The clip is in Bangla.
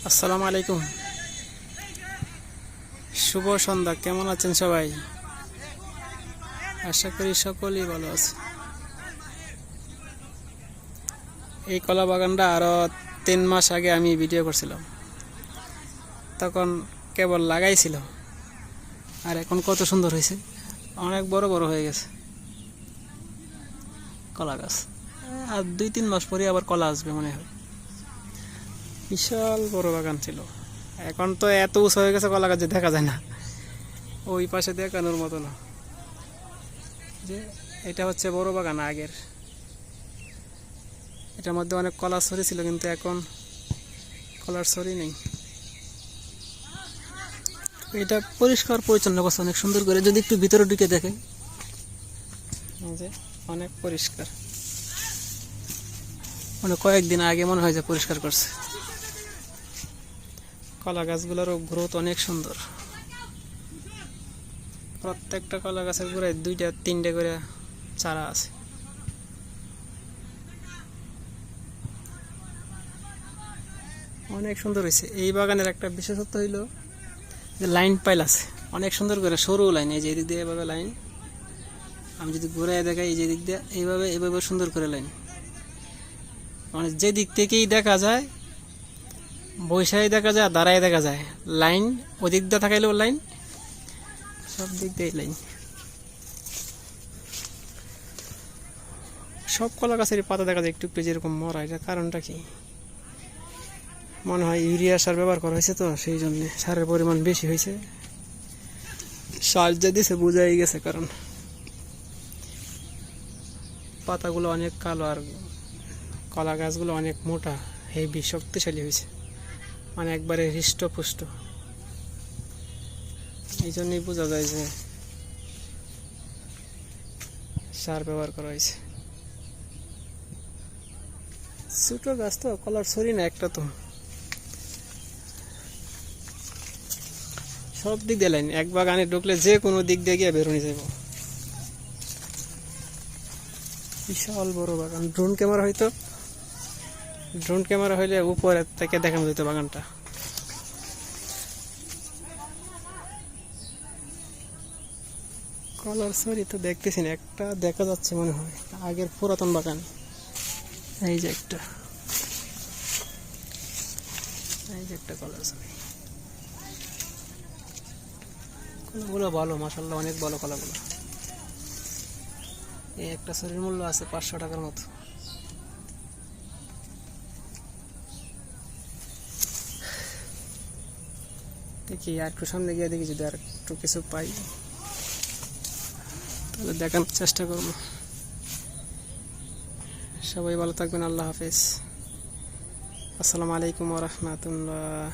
আসসালামু আলাইকুম, শুভ সন্ধ্যা। কেমন আছেন সবাই? আশা করি সকলেই ভালো আছে। এই কলা বাগানটা আরো 3 মাস আগে আমি ভিডিও করছিলাম, তখন কেবল লাগাইছিল, আর এখন কত সুন্দর হয়েছে, অনেক বড় বড় হয়ে গেছে কলা গাছ। আর 2-3 মাস পরে আবার কলা আসবে মনে হয়। বিশাল বড় বাগান ছিল, এখন তো এত উঁচু হয়ে গেছে কলা গাছ যে দেখা যায় না, ওই পাশে দেখানোর মতো না। যে এটা হচ্ছে বড় বাগান আগের, এটার মধ্যে অনেক কলার ছড়ি ছিল, কিন্তু এখন কলার ছড়ি নেই। এটা পরিষ্কার পরিচ্ছন্ন করছে অনেক সুন্দর করে, যদি একটু ভিতরে ঢুকে দেখে যে অনেক পরিষ্কার। মানে কয়েকদিন আগে মনে হয় যে পরিষ্কার করছে। কলা গাছগুলোরও গ্রোথ অনেক সুন্দর, প্রত্যেকটা কলা গাছের গোড়ায় 2-3টে করে চারা আছে। অনেক সুন্দর হয়েছে। এই বাগানের একটা বিশেষত্ব হইল যে লাইন পাইল আছে অনেক সুন্দর করে, সরু লাইন। এই যে এদিক দিয়ে এভাবে লাইন, আমি যদি ঘুরাই দেখাই এই যে দিক দিয়ে এইভাবে এভাবে সুন্দর করে লাইন, মানে যে দিক থেকেই দেখা যায়, বৈশাই দেখা যায়, দাঁড়াই দেখা যায়, লাইন ওদিক দিয়ে থাকাইলেও লাইন, সব দিক দিয়ে লাইন। সব কলা গাছের পাতা দেখা যায় একটু একটু যেরকম মরা, এটা কারণটা কি? মনে হয় ইউরিয়া সার ব্যবহার করা হয়েছে, তো সেই জন্য সারের পরিমাণ বেশি হয়েছে। সার যে দিছে বোঝাই গেছে, কারণ পাতাগুলো অনেক কালো আর কলা গাছগুলো অনেক মোটা, হেভি শক্তিশালী হয়েছে, মানে একবারে হৃষ্টপুষ্ট। এই জন্যই বোঝা যায় যে সার ব্যবহার করা হয়েছে। ছোট গাছ তো, কলার ছড়ি না একটা, তো সব দিক দিয়ে লাইন। এক বাগানে ঢুকলে যে কোনো দিক দিয়ে গিয়ে বেরোনি যাব। বিশাল বড় বাগান। ড্রোন ক্যামেরা হইলে উপরে থেকে দেখানো যেত বাগানটা। কলার ছড়ি তো দেখতেছি না, একটা দেখা যাচ্ছে মনে হয় আগের পুরাতন বাগান। এই যে একটা কলার ছড়ি। কলাগুলো ভালো, মাশাআল্লাহ অনেক ভালো কলাগুলো। এই একটা ছড়ির মূল্য আছে 500 টাকার মতো। দেখি আর একটু সামনে গিয়ে দেখি, যদি আর একটু কিছু পাই তাহলে দেখানোর চেষ্টা করব। সবাই ভালো থাকবেন, আল্লাহ হাফেজ। আসসালামু আলাইকুম ওয়া রাহমাতুল্লাহ।